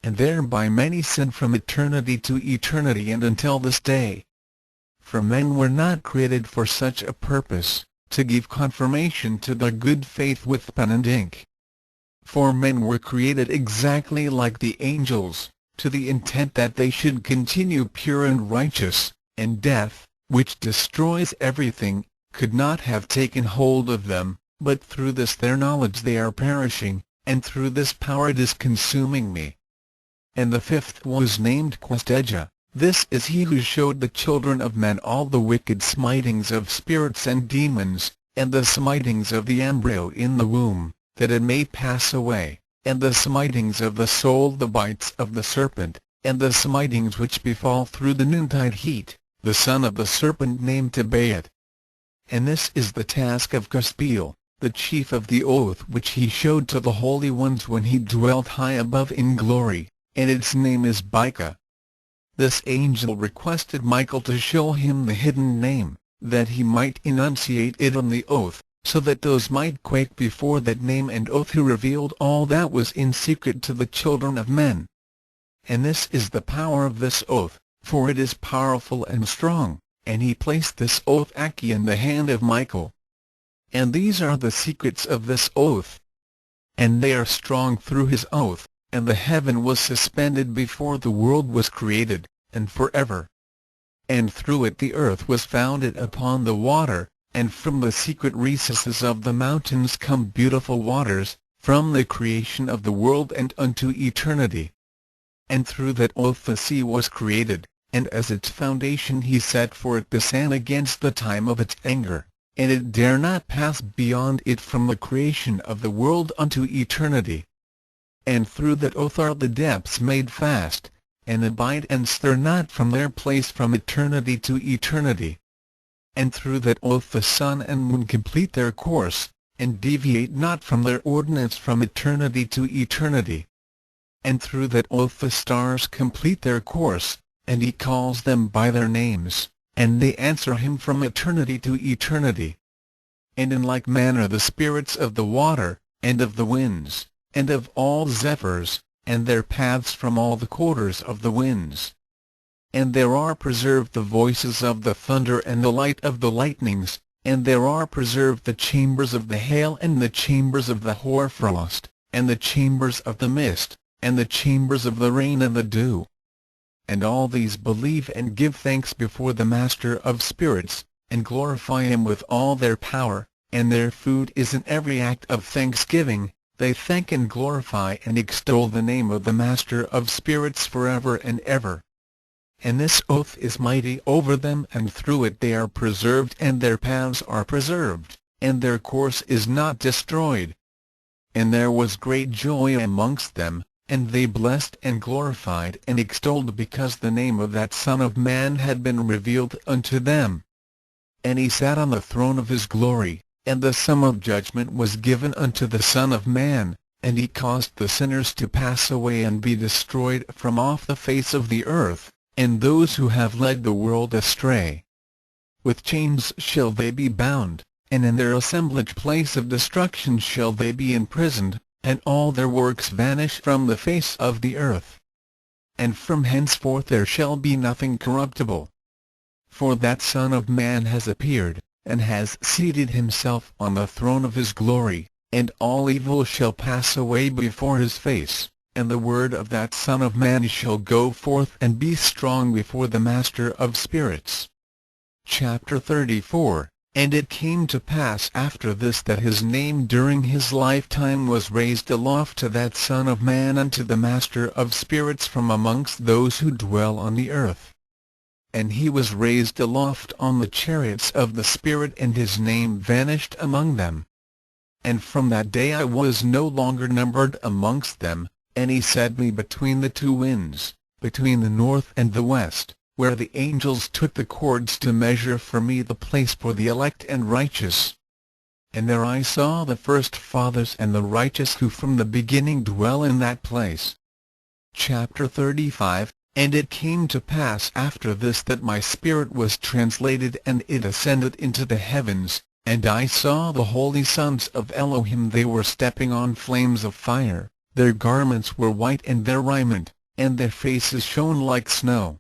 and thereby many sin from eternity to eternity and until this day. For men were not created for such a purpose, to give confirmation to their good faith with pen and ink. For men were created exactly like the angels, to the intent that they should continue pure and righteous, and death, which destroys everything, could not have taken hold of them, but through this their knowledge they are perishing, and through this power it is consuming me. And the fifth was named Questeja. This is he who showed the children of men all the wicked smitings of spirits and demons, and the smitings of the embryo in the womb, that it may pass away, and the smitings of the soul, the bites of the serpent, and the smitings which befall through the noontide heat, the son of the serpent named Tibaoth. And this is the task of Cuspiel, the chief of the oath which he showed to the holy ones when he dwelt high above in glory, and its name is Bika. This angel requested Michael to show him the hidden name, that he might enunciate it on the oath, so that those might quake before that name and oath who revealed all that was in secret to the children of men. And this is the power of this oath, for it is powerful and strong, and he placed this oath in the hand of Michael. And these are the secrets of this oath. And they are strong through his oath, and the heaven was suspended before the world was created, and forever. And through it the earth was founded upon the water, and from the secret recesses of the mountains come beautiful waters, from the creation of the world and unto eternity. And through that oath the sea was created, and as its foundation he set for it the sand against the time of its anger, and it dare not pass beyond it from the creation of the world unto eternity. And through that oath are the depths made fast, and abide and stir not from their place from eternity to eternity. And through that oath the sun and moon complete their course, and deviate not from their ordinance from eternity to eternity. And through that oath the stars complete their course, and he calls them by their names, and they answer him from eternity to eternity. And in like manner the spirits of the water, and of the winds, and of all zephyrs, and their paths from all the quarters of the winds. And there are preserved the voices of the thunder and the light of the lightnings, and there are preserved the chambers of the hail and the chambers of the hoarfrost, and the chambers of the mist, and the chambers of the rain and the dew. And all these believe and give thanks before the Master of spirits, and glorify him with all their power, and their food is in every act of thanksgiving. They thank and glorify and extol the name of the Master of spirits forever and ever. And this oath is mighty over them, and through it they are preserved, and their paths are preserved, and their course is not destroyed. And there was great joy amongst them, and they blessed and glorified and extolled because the name of that Son of Man had been revealed unto them. And he sat on the throne of his glory, and the sum of judgment was given unto the Son of Man, and he caused the sinners to pass away and be destroyed from off the face of the earth, and those who have led the world astray. With chains shall they be bound, and in their assemblage place of destruction shall they be imprisoned, and all their works vanish from the face of the earth. And from henceforth there shall be nothing corruptible. For that Son of Man has appeared, and has seated himself on the throne of his glory, and all evil shall pass away before his face, and the word of that Son of Man shall go forth and be strong before the Master of spirits. Chapter 34. And it came to pass after this that his name during his lifetime was raised aloft to that Son of Man unto the Master of spirits from amongst those who dwell on the earth. And he was raised aloft on the chariots of the Spirit, and his name vanished among them. And from that day I was no longer numbered amongst them, and he set me between the two winds, between the north and the west, where the angels took the cords to measure for me the place for the elect and righteous. And there I saw the first fathers and the righteous who from the beginning dwell in that place. Chapter 35. And it came to pass after this that my spirit was translated, and it ascended into the heavens, and I saw the holy sons of Elohim. They were stepping on flames of fire, their garments were white, and their raiment and their faces shone like snow.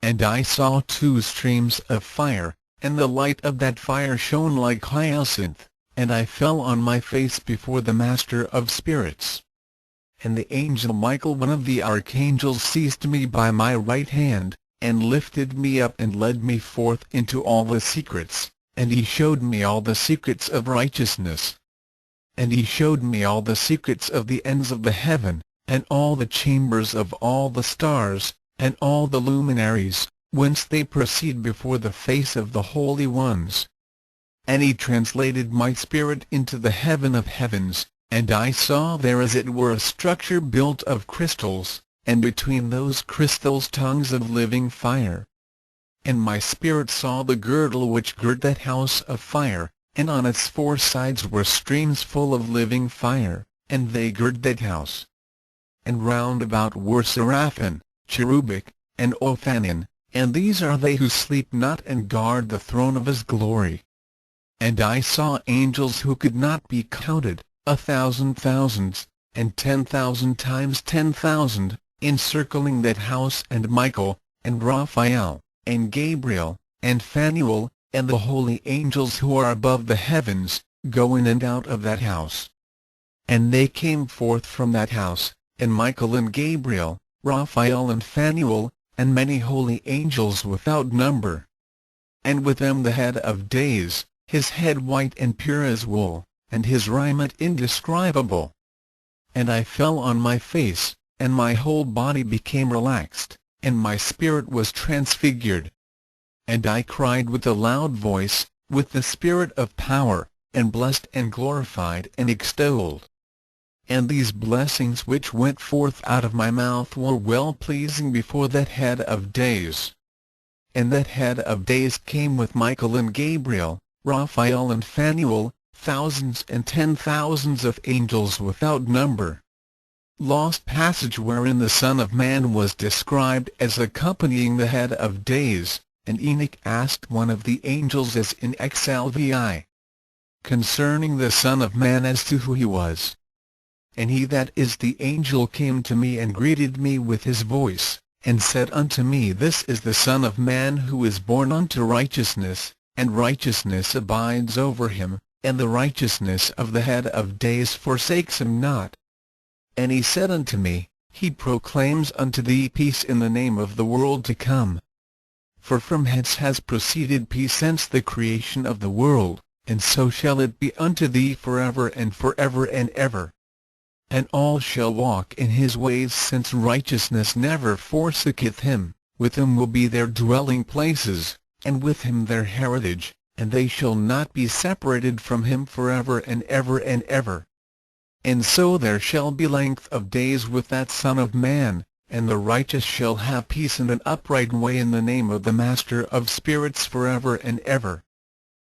And I saw 2 streams of fire, and the light of that fire shone like hyacinth, and I fell on my face before the Master of Spirits. And the angel Michael, one of the archangels, seized me by my right hand, and lifted me up and led me forth into all the secrets, and he showed me all the secrets of righteousness. And he showed me all the secrets of the ends of the heaven, and all the chambers of all the stars, and all the luminaries, whence they proceed before the face of the holy ones. And he translated my spirit into the heaven of heavens, and I saw there as it were a structure built of crystals, and between those crystals tongues of living fire. And my spirit saw the girdle which girt that house of fire, and on its 4 sides were streams full of living fire, and they girt that house. And round about were seraphim, cherubic, and ophanim, and these are they who sleep not and guard the throne of his glory. And I saw angels who could not be counted, 1,000 thousands, and 10,000 times 10,000, encircling that house, and Michael, and Raphael, and Gabriel, and Phanuel, and the holy angels who are above the heavens, go in and out of that house. And they came forth from that house, and Michael and Gabriel, Raphael and Phanuel, and many holy angels without number. And with them the head of days, his head white and pure as wool, and his raiment indescribable. And I fell on my face, and my whole body became relaxed, and my spirit was transfigured. And I cried with a loud voice, with the spirit of power, and blessed and glorified and extolled. And these blessings which went forth out of my mouth were well-pleasing before that head of days. And that head of days came with Michael and Gabriel, Raphael and Phanuel, thousands and 10,000s of angels without number. Lost passage wherein the Son of Man was described as accompanying the head of days, and Enoch asked one of the angels as in XLVI concerning the Son of Man as to who he was. And he that is the angel came to me and greeted me with his voice, and said unto me, This is the Son of Man who is born unto righteousness, and righteousness abides over him, and the righteousness of the head of days forsakes him not. And he said unto me, He proclaims unto thee peace in the name of the world to come. For from hence has proceeded peace since the creation of the world, and so shall it be unto thee forever and forever and ever. And all shall walk in his ways, since righteousness never forsaketh him, with him will be their dwelling places, and with him their heritage, and they shall not be separated from him forever and ever and ever. And so there shall be length of days with that Son of Man, and the righteous shall have peace and an upright way in the name of the Master of Spirits forever and ever.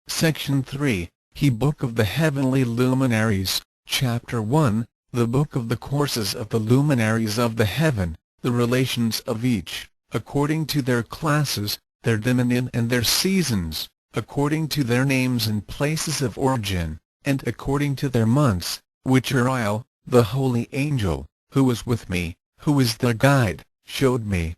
Section 3, He Book of the Heavenly Luminaries, Chapter 1, the Book of the Courses of the Luminaries of the Heaven, the relations of each, according to their classes, their dominion and their seasons, according to their names and places of origin, and according to their months, which Uriel, the holy angel, who was with me, who is their guide, showed me.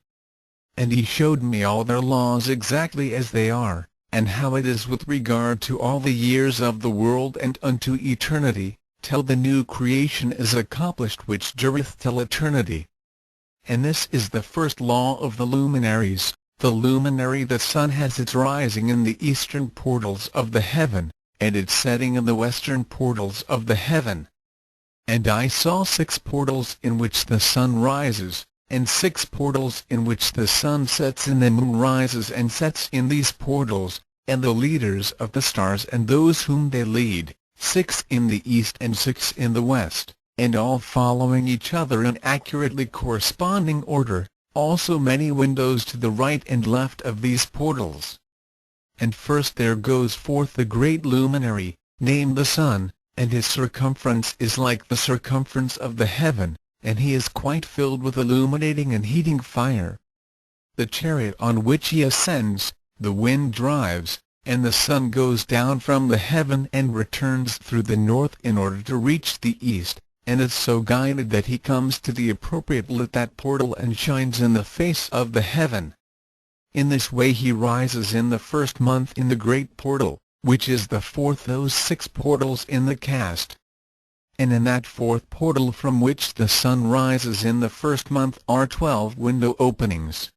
And he showed me all their laws exactly as they are, and how it is with regard to all the years of the world and unto eternity, till the new creation is accomplished which dureth till eternity. And this is the first law of the luminaries. The luminary, the sun, has its rising in the eastern portals of the heaven, and its setting in the western portals of the heaven. And I saw 6 portals in which the sun rises, and 6 portals in which the sun sets, and the moon rises and sets in these portals, and the leaders of the stars and those whom they lead, 6 in the east and 6 in the west, and all following each other in accurately corresponding order, also many windows to the right and left of these portals. And first there goes forth the great luminary, named the sun, and his circumference is like the circumference of the heaven, and he is quite filled with illuminating and heating fire. The chariot on which he ascends, the wind drives, and the sun goes down from the heaven and returns through the north in order to reach the east, and is so guided that he comes to the appropriate lit that portal and shines in the face of the heaven. In this way he rises in the first month in the great portal, which is the fourth those 6 portals in the cast. And in that fourth portal from which the sun rises in the first month are 12 window openings.